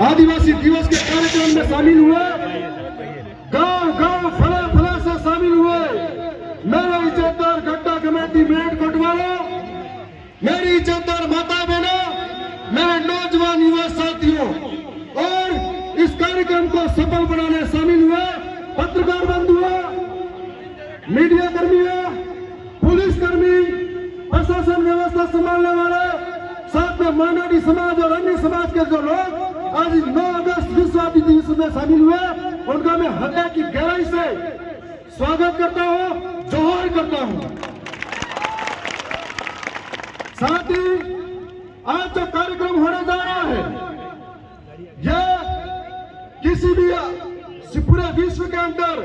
आदिवासी दिवस के कार्यक्रम में शामिल हुए, गांव गांव फला फला से शामिल हुए मेरे इज्जतदार गड्ढा कमेटी मेट कोटवालों, मेरी इज्जतदार माता बहनों, मेरे नौजवान युवा साथियों और इस कार्यक्रम को सफल बनाने शामिल हुए पत्रकार बंधुओं, मीडिया कर्मियों, पुलिस कर्मी, प्रशासन व्यवस्था संभालने वाले, साथ में मानवी समाज और अन्य समाज के जो लोग आज 9 अगस्त विश्व आदिवासी दिवस में शामिल हुए, उनका मैं हृदय की गहराई से स्वागत करता हूं, जोहार करता हूं। साथ ही आज जो कार्यक्रम होने जा रहा है, यह किसी भी पूरे विश्व के अंदर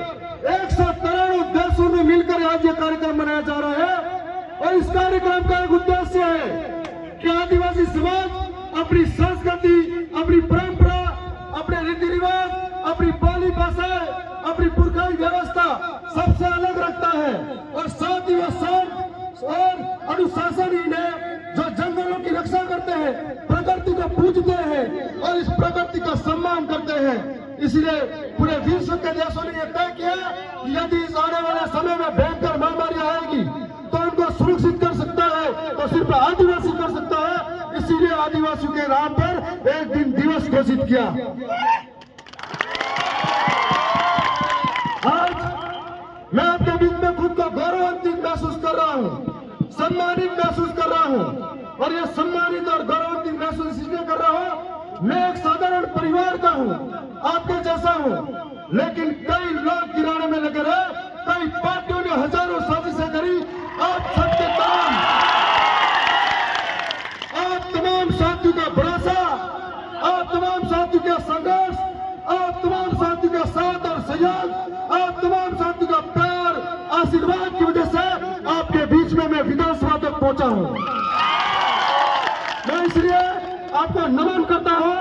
193 देशों में मिलकर आज ये कार्यक्रम मनाया जा रहा है और इस कार्यक्रम का एक उद्देश्य है कि आदिवासी समाज अपनी संस्कृति, अपनी परंपरा, अपने रीति रिवाज, अपनी बोली भाषा, अपनी पुरखाई व्यवस्था सबसे अलग रखता है और साथ ही वह शांत और अनुशासनहीन है, जो जंगलों की रक्षा करते हैं, प्रकृति को पूजते हैं और इस प्रकृति का सम्मान करते हैं। इसलिए पूरे विश्व के देशों ने यह तय किया कि यदि इस आने वाले समय में भयंकर महामारी आएगी तो उनको सुरक्षित कर सकता है तो सिर्फ आदिवासी कर सकता है। इसीलिए आदिवासियों के नाम पर एक दिन दिवस घोषित किया। आज मैं आपके बीच में खुद को गौरवान्वित महसूस कर रहा हूं, सम्मानित महसूस कर रहा हूं और यह सम्मानित और गौरवान्वित महसूस इसलिए कर रहा हूं, मैं एक साधारण परिवार का हूं, आपके जैसा हूं, लेकिन कई लोग गिराने में लगे रहे, कई पार्टियों ने हजारों साजिशें करी। आप सबके आप तमाम साथियों का भरोसा, आप तमाम साथियों का संघर्ष, आप तमाम साथियों का साथ और सहयोग, आप तमाम साथियों का प्यार, आशीर्वाद की वजह से आपके बीच में मैं विधानसभा तक पहुंचा हूं। मैं इसलिए आपको नमन करता हूं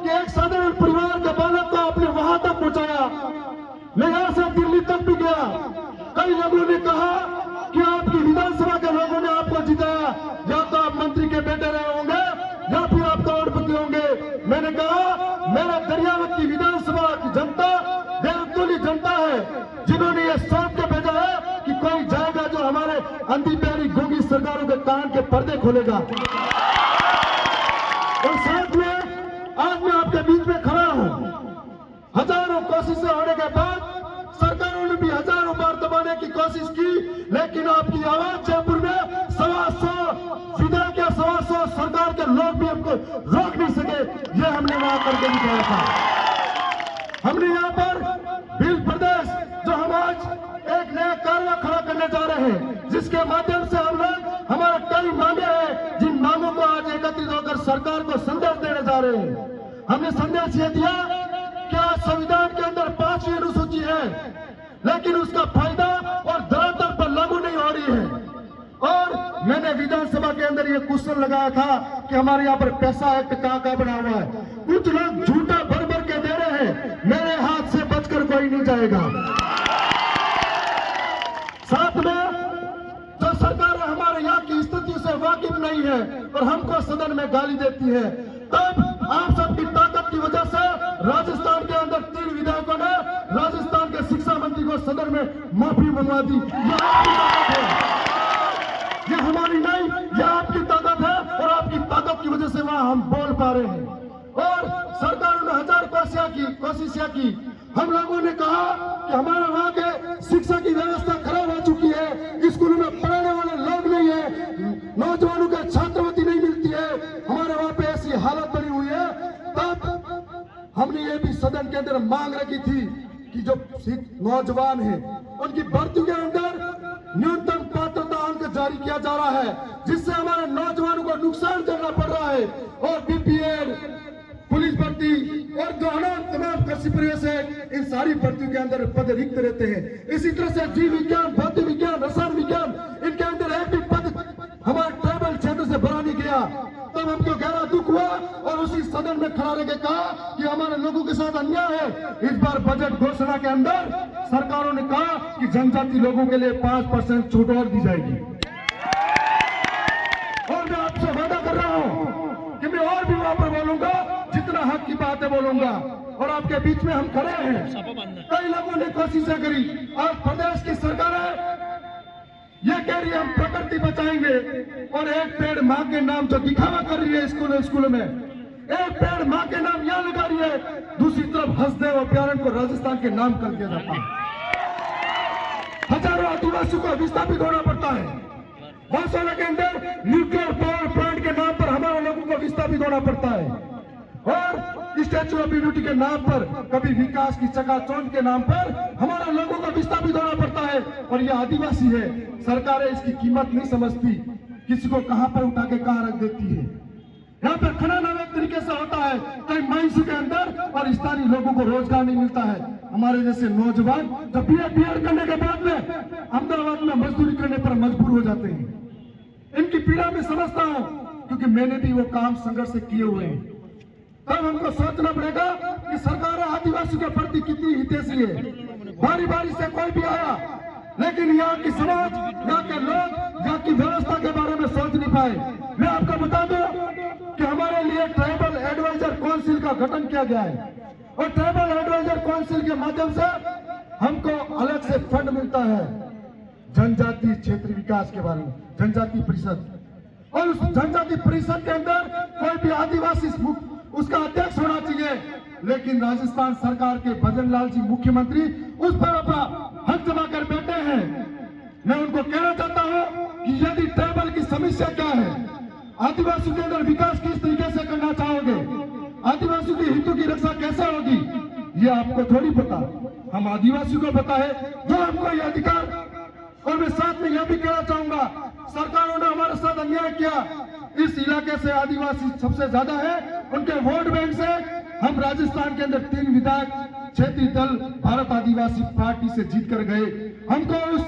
कि एक साधारण परिवार के बालक को आपने वहां तक पहुंचाया। मैं यहां से दिल्ली तक भी गया। कई लोगों ने कहा कि आपकी विधानसभा के लोगों ने आपको जिताया, या तो आप मंत्री के बेटे रहे होंगे या फिर आप करोड़पति होंगे। मैंने कहा मेरा दरियावती विधानसभा की जनता देवतुल्य जनता है, जिन्होंने ये सोच के भेजा है कि कोई जाएगा जो हमारे अंधी प्यारी गूंगी सरकारों के कान के पर्दे खोलेगा। और साथ में आज मैं आपके बीच में खड़ा हूं। हजारों कोशिशें होने के बाद सरकारों ने भी हजारों बार दबाने की कोशिश की, लेकिन आपकी आवाज जयपुर में 125 विधायक या 125 सरकार के लोग भी हमको रोक नहीं सके। ये हमने वहां करके दिखाया था। हमने यहाँ पर भील प्रदेश जो हम आज एक नया कार्य खड़ा करने जा रहे हैं, जिसके माध्यम से हम लोग हमारे कई मांगे हैं, जिन मांगों को आज एकत्रित होकर सरकार को संदेश देने जा रहे हैं। हमने संदेश ये दिया कि आज संविधान के अंदर 5वीं अनुसूची है, लेकिन उसका फायदा और धरातल पर लागू नहीं हो रही है। और मैंने विधानसभा के अंदर ये क्वेश्चन लगाया था कि हमारे यहाँ पर पैसा एक्ट कहाँ बना हुआ है। कुछ लोग झूठा भर भर के दे रहे हैं, मेरे हाथ से बचकर कोई नहीं जाएगा। साथ में जो सरकार हमारे यहाँ की स्थिति से वाकिफ नहीं है और हमको सदन में गाली देती है, तब आप सबकी ताकत की वजह से राजस्थान के अंदर 3 विधायकों ने राजस्थान के शिक्षा मंत्री को सदन में माफी मंगवा दी। यह आपकी ताकत है, यह हमारी नहीं, यह आपकी ताकत है और आपकी ताकत की वजह से वहां हम बोल पा रहे हैं। और सरकारों ने हजार कोशिशें की। हम लोगों ने कहा कि हमारे वहां के शिक्षा की व्यवस्था खराब हो चुकी है, स्कूलों में पढ़ाने वाले लोग नहीं है, नौजवानों को छात्रवृत्ति नहीं मिलती है, हमारे वहां पे ऐसी हालत बनी हुई है। तब हमने ये भी सदन के अंदर मांग रखी थी कि जो नौजवान हैं उनकी भर्ती के अंदर न्यूनतम पात्रता अंक जारी किया जा रहा है, जिससे हमारे नौजवानों को नुकसान झेलना पड़ रहा है। और बीपीएड, पुलिस भर्ती और जो तमाम कृषि परिवेश है, इन सारी भर्तियों के अंदर पद रिक्त रहते हैं। इसी तरह से जीव विज्ञान, भौतिक विज्ञान, रसायन विज्ञान, इनके अंदर एक भी पद हमारे ट्राइबल क्षेत्र से भरा नहीं गया। तब हमको गहरा दुख हुआ और उसी सदन में खड़ा रह के कहा कि हमारे लोगों के साथ अन्याय है। इस बार बजट घोषणा के अंदर सरकारों ने कहा कि जनजाति लोगों के लिए 5% छूट और दी जाएगी। और मैं आपसे वादा कर रहा हूं कि मैं और भी वहां पर बोलूंगा, जितना हक की बात बातें बोलूंगा। और आपके बीच में हम खड़े हैं, कई लोगों ने कोशिशें करी। आज प्रदेश की सरकार है, ये कह रही है हम प्रकृति बचाएंगे, और एक पेड़ माँ के नाम जो दिखावा कर रही है स्कूल में, एक पेड़ माँ के नाम यहाँ लगा रही है, दूसरी तरफ हंसदेव अभ्यारण्य को राजस्थान के नाम कर दिया जाता है। हजारों आदिवासियों को विस्थापित होना पड़ता है। बांसवाड़ा के अंदर न्यूक्लियर पावर प्लांट के नाम पर हमारे लोगों को विस्थापित होना पड़ता है, और स्टैच्यू ऑफ यूनिटी के नाम पर, कभी विकास की चकाचौंध के नाम पर हमारे लोगों को विस्थापित होना पड़ता है। और यह आदिवासी है, सरकारें इसकी कीमत नहीं समझती, किसी को कहां पर उठा के कहां रख देती है। यहाँ पर खनन अवैध तरीके से होता है कई माइंस के अंदर, और स्थानीय लोगों को रोजगार नहीं मिलता है। हमारे जैसे नौजवान जब बीएड करने के बाद में अहमदाबाद में मजदूरी करने पर मजबूर हो जाते हैं। इनकी पीड़ा में समझता हूं, क्योंकि मैंने भी वो काम संघर्ष से किए हुए हैं। तब हमको सोचना पड़ेगा कि सरकार आदिवासी के प्रति कितनी हितैषी है। बारी बारी से कोई भी आया, लेकिन यहाँ की समाज, यहाँ के लोग, यहाँ की व्यवस्था के बारे में सोच नहीं पाए। मैं आपको बता दूं कि हमारे लिए ट्राइबल एडवाइजर काउंसिल का गठन किया गया है, और ट्राइबल एडवाइजर काउंसिल के माध्यम से हमको अलग से फंड मिलता है जनजातीय क्षेत्र विकास के बारे में, जनजातीय परिषद। और उस जनजातीय परिषद के अंदर कोई भी आदिवासी उसका अध्यक्ष होना चाहिए, लेकिन राजस्थान सरकार के भजन लाल जी मुख्यमंत्री उस पर अपना हक जमा कर बैठे हैं। मैं उनको कहना चाहता हूं कि यदि ट्राइबल की समस्या क्या है, आदिवासियों के अंदर विकास किस तरीके से करना चाहोगे, आदिवासियों के हितों की रक्षा कैसे होगी, ये आपको थोड़ी पता, हम आदिवासियों को पता है जो हमको ये अधिकार। और मैं साथ में यह भी कहना चाहूंगा, सरकारों ने हमारे साथ अन्याय किया। इस इलाके से आदिवासी सबसे ज्यादा है, उनके वोट बैंक से हम राजस्थान के अंदर 3 विधायक क्षेत्रीय दल भारत आदिवासी पार्टी से जीत कर गए। हमको उस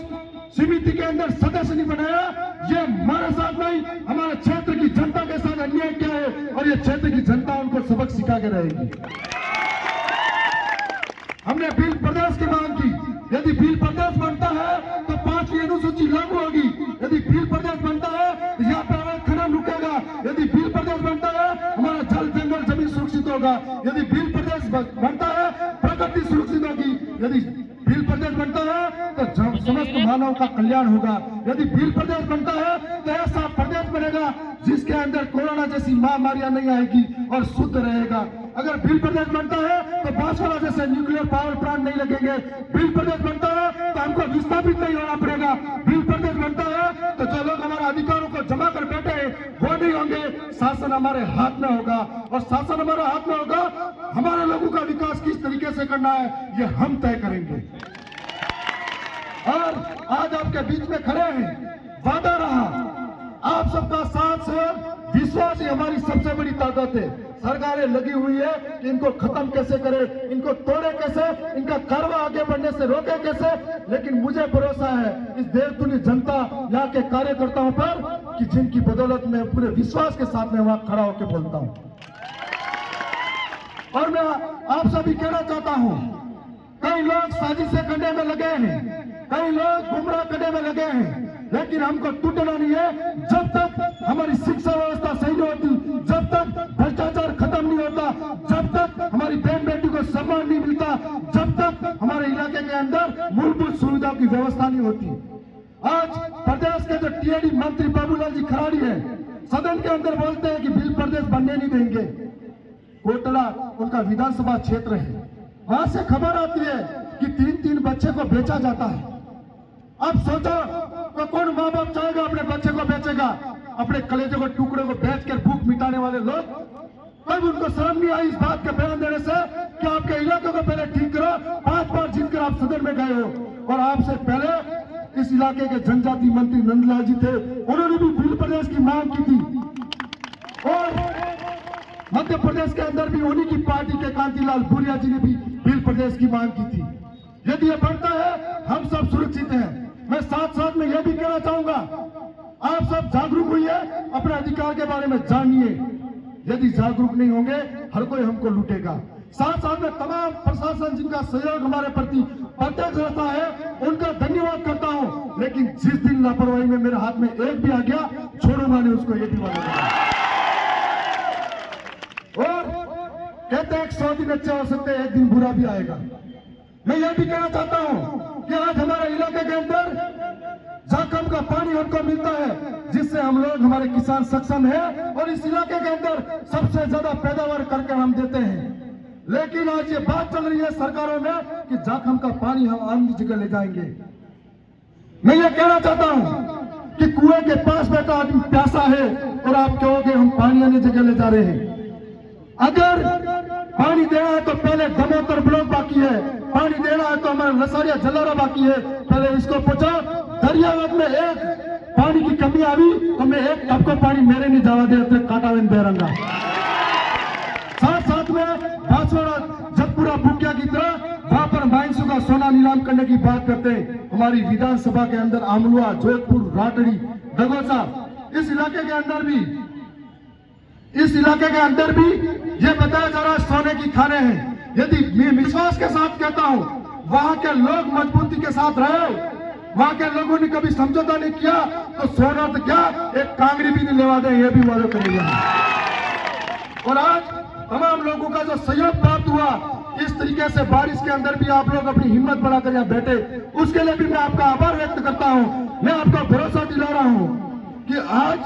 समिति के अंदर सदस्य नहीं बनाया। ये हमारे साथ नहीं, हमारे क्षेत्र की जनता के साथ अन्याय किया है, और ये क्षेत्र की जनता उनको सबक सिखा के रहेगी। हमने बिल प्रदेश की मांग की। यदि बिल प्रदेश बनता है तो 5वीं अनुसूची लागू होगी। यदि बिल प्रदेश बनता है तो यहाँ पे अवैध खनन रुकेगा। यदि बिल प्रदेश बनता है हमारा जल जंगल जमीन सुरक्षित होगा। यदि बिल प्रदेश बनता है प्रकृति सुरक्षित होगी। यदि बिल प्रदेश बनता है तो समस्त मानव का कल्याण होगा। यदि बिल प्रदेश बनता है तो ऐसा प्रदेश बनेगा जिसके अंदर कोरोना जैसी महामारियां नहीं आएगी और शुद्ध रहेगा। अगर बिल प्रदेश बनता है तो बांसवाड़ा जैसे न्यूक्लियर पावर प्लांट नहीं लगेंगे। बिल प्रदेश बनता है तो हमको विस्थापित नहीं होना पड़ेगा। बिल प्रदेश बनता है तो जो लोग हमारे अधिकारों को जमा कर बैठे हैं वो नहीं होंगे। शासन हमारे हाथ में होगा, और शासन हमारे हाथ में होगा। हमारे लोगों का विकास किस तरीके से करना है ये हम तय करेंगे। और आज आपके बीच में खड़े हैं, वादा रहा आप सबका साथ से विश्वास ही हमारी सबसे बड़ी ताकत है। सरकारें लगी हुई है कि इनको खत्म कैसे करें, इनको तोड़े कैसे, इनका कारवा आगे बढ़ने से रोके कैसे। लेकिन मुझे भरोसा है इस देशदुनिया जनता, यहाँ के कार्यकर्ताओं पर, कि जिनकी बदौलत मैं पूरे विश्वास के साथ में वहां खड़ा होकर बोलता हूं। और मैं आप सभी कहना चाहता हूं, कई लोग साजिशें करने में लगे हैं, कई लोग गुमराह करने में लगे हैं, लेकिन हमको टूटना नहीं है। जब तक हमारी शिक्षा व्यवस्था सही नहीं होती, जब तक भ्रष्टाचार खत्म नहीं होता, जब तक हमारी बहन बेटी को सम्मान नहीं मिलता, जब तक हमारे इलाके के अंदर मूलभूत सुविधाओं की व्यवस्था नहीं होती। आज प्रदेश के जो टीआईडी मंत्री बाबूलाल जी खराड़ी है, सदन के अंदर बोलते हैं कि बिल प्रदेश बनने नहीं देंगे। कोटला उनका विधानसभा क्षेत्र है, वहां से खबर आती है कि 3-3 बच्चे को बेचा जाता है। अब सोचो तो कौन माँ बाप चाहेगा अपने बच्चे को बेचेगा? अपने कलेजे को टुकड़े को बेचकर भूख मिटाने वाले लोग, तब उनको शर्म नहीं आई इस बात का बयान देने से कि आपके इलाके को पहले ठीक करो। 5 बार जीतकर आप सदन में गए हो, और आपसे पहले इस इलाके के जनजाति मंत्री नंदलाल जी थे, उन्होंने भी बिल प्रदेश की मांग की थी। और मध्य प्रदेश के अंदर भी उन्हीं की पार्टी के कांतिलाल भूरिया जी ने भी बिल प्रदेश की मांग की थी। यदि ये बढ़ता है हम सब सुरक्षित हैं। मैं साथ साथ में यह भी कहना चाहूंगा, आप सब जागरूक हुई है, अपने अधिकार के बारे में जानिए। यदि जागरूक नहीं होंगे हर कोई हमको लूटेगा। साथ साथ में तमाम प्रशासन जिनका सहयोग हमारे प्रति प्रत्यक्ष रहता है उनका धन्यवाद करता हूं। लेकिन जिस दिन लापरवाही में मेरे हाथ में एक भी आ गया, छोड़ूंगा नहीं उसको, ये भी वादा। और कहते हैं 100 दिन अच्छे हो सकते हैं, एक दिन बुरा भी आएगा। मैं यह भी कहना चाहता हूं कि आज हमारे इलाके के अंदर जाखम का पानी हमको मिलता है, जिससे हम लोग, हमारे किसान सक्षम है और इस इलाके के अंदर सबसे ज्यादा पैदावार करके हम देते हैं। लेकिन आज ये बात चल रही है सरकारों में कि जाखम का पानी हम अन्य जगह ले जाएंगे। मैं ये कहना चाहता हूं कि कुएं के पास बैठा आदमी प्यासा है और आप कहोगे हम पानी अन्य जगह ले जा रहे हैं। अगर पानी देना है तो पहले दमोतर ब्लॉक बाकी है, पानी देना है तो हमारा नसारिया जलारा बाकी है, पहले इसको पूछो। दरियावत में एक पानी की कमी आई तो मैं एक टप को पानी मेरे नहीं जावा दे काटावेन बेरंगा। साथ साथ में बांसवाड़ा जतपुरा बुकिया की तरह वहां पर माइंसों का सोना नीलाम करने की बात करते हैं। हमारी विधानसभा के अंदर आमलुआ, जोधपुर, राटड़ी, दगोसा, इस इलाके के अंदर भी ये बताया जा रहा है सोने की खाने हैं। यदि मैं विश्वास के साथ कहता हूं वहां के लोग मजबूती के साथ रहे, वहां के लोगों ने कभी समझौता नहीं किया तो सोना तो क्या एक कांगड़ी भी नहीं लेवा दे, ये भी वादा करेगा। और आज तमाम लोगों का जो सहयोग प्राप्त हुआ, इस तरीके से बारिश के अंदर भी आप लोग अपनी हिम्मत बढ़ाकर यहाँ बैठे, उसके लिए भी मैं आपका आभार व्यक्त करता हूँ। मैं आपको भरोसा दिला रहा हूँ कि आज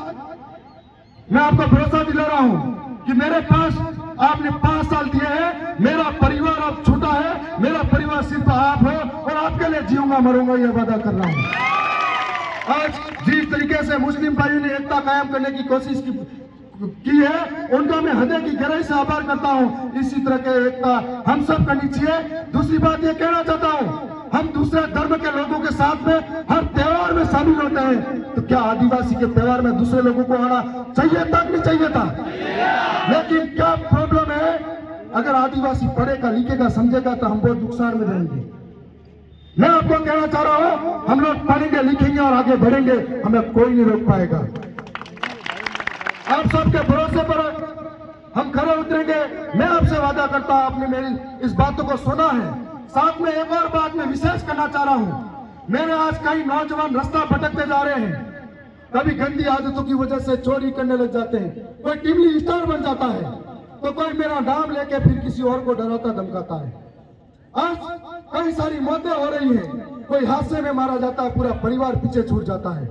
मैं आपको भरोसा दिला रहा हूँ कि मेरे पास आपने 5 साल दिए हैं, मेरा परिवार अब छोटा है, मेरा परिवार सिर्फ आप हो और आपके लिए जीऊंगा मरूंगा, यह वादा कर रहा हूँ। आज जिस तरीके से मुस्लिम भाइयों ने एकता कायम करने की कोशिश की है, उनका मैं हृदय की गहराई से आभार करता हूँ। इसी तरह की एकता हम सब करनी चाहिए। दूसरी बात ये कहना चाहता हूँ, हम दूसरे धर्म के लोगों के साथ में हर त्योहार में शामिल होते हैं, तो क्या आदिवासी के त्योहार में दूसरे लोगों को आना चाहिए था कि नहीं चाहिए था? लेकिन क्या प्रॉब्लम है, अगर आदिवासी पढ़ेगा, लिखेगा, समझेगा तो हम बहुत नुकसान में रहेंगे। मैं आपको कहना चाह रहा हूं, हम लोग पढ़ेंगे, लिखेंगे और आगे बढ़ेंगे, हमें कोई नहीं रोक पाएगा। आप सबके भरोसे पर हम खड़े उतरेंगे। मैं आपसे वादा करता हूं, आपने मेरी इस बातों को सुना है। साथ में एक और बात मैं विशेष करना चाह रहा हूं। मेरे आज कई नौजवान रास्ता भटकते जा रहे हैं, कभी गंदी आदतों की वजह से चोरी करने लग जाते हैं, कोई टिमली स्टार बन जाता है, तो कोई मेरा नाम लेके फिर किसी और को डराता धमकाता है। आज कई सारी मौतें हो रही हैं, कोई हादसे में मारा जाता है, पूरा परिवार पीछे छूट जाता है।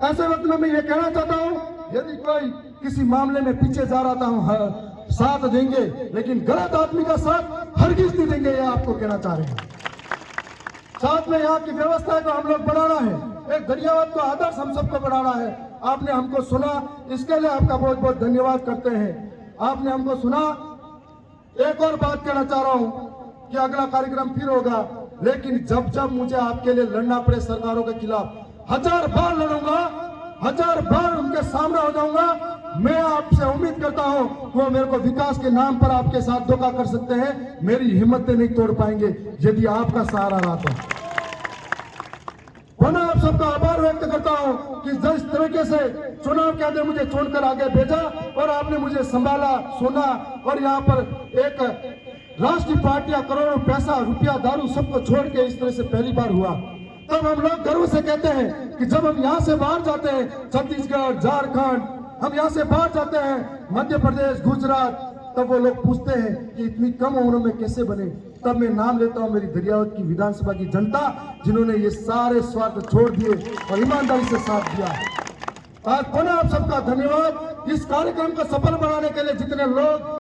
ऐसे वक्त में मैं ये कहना चाहता हूं, यदि कोई किसी मामले में पीछे जा रहा था, हम साथ देंगे, लेकिन गलत आदमी का साथ हरगिज नहीं देंगे, ये आपको कहना चाह रहे हैं। साथ में यहाँ की व्यवस्था को हम लोग बढ़ाना है, एक दरियावत को आदर्श हम सबको बढ़ाना है। आपने हमको सुना, इसके लिए आपका बहुत बहुत धन्यवाद करते हैं। आपने हमको सुना। एक और बात कहना चाह रहा हूँ कि अगला कार्यक्रम फिर होगा, लेकिन जब जब मुझे आपके लिए लड़ना पड़े सरकारों के खिलाफ, 1000 बार लड़ूंगा, 1000 बार उनके सामने हो जाऊंगा। मैं आपसे उम्मीद करता हूं वो मेरे को विकास के नाम पर आपके साथ धोखा कर सकते हैं, मेरी हिम्मतें नहीं तोड़ पाएंगे यदि आपका सहारा रहा तो। मैं आप सबका आभार व्यक्त करता हूं कि जिस तरीके से चुनाव के अंदर मुझे चुनकर आगे भेजा और आपने मुझे संभाला, सुना, और यहाँ पर एक राष्ट्रीय पार्टियां करोड़ों पैसा, रुपया, दारू सबको छोड़ के इस तरह से पहली बार हुआ। तब हम लोग गर्व से कहते हैं कि जब हम यहाँ से बाहर जाते हैं, छत्तीसगढ़, झारखंड, हम यहाँ से बाहर जाते हैं, मध्य प्रदेश, गुजरात, तब वो लोग पूछते हैं कि इतनी कम उम्र में कैसे बने। तब मैं नाम लेता हूँ मेरी दरियावत की विधानसभा की जनता, जिन्होंने ये सारे स्वार्थ छोड़ दिए और ईमानदारी से साथ दिया। आज पुनः आप सबका धन्यवाद। इस कार्यक्रम को सफल बनाने के लिए जितने लोग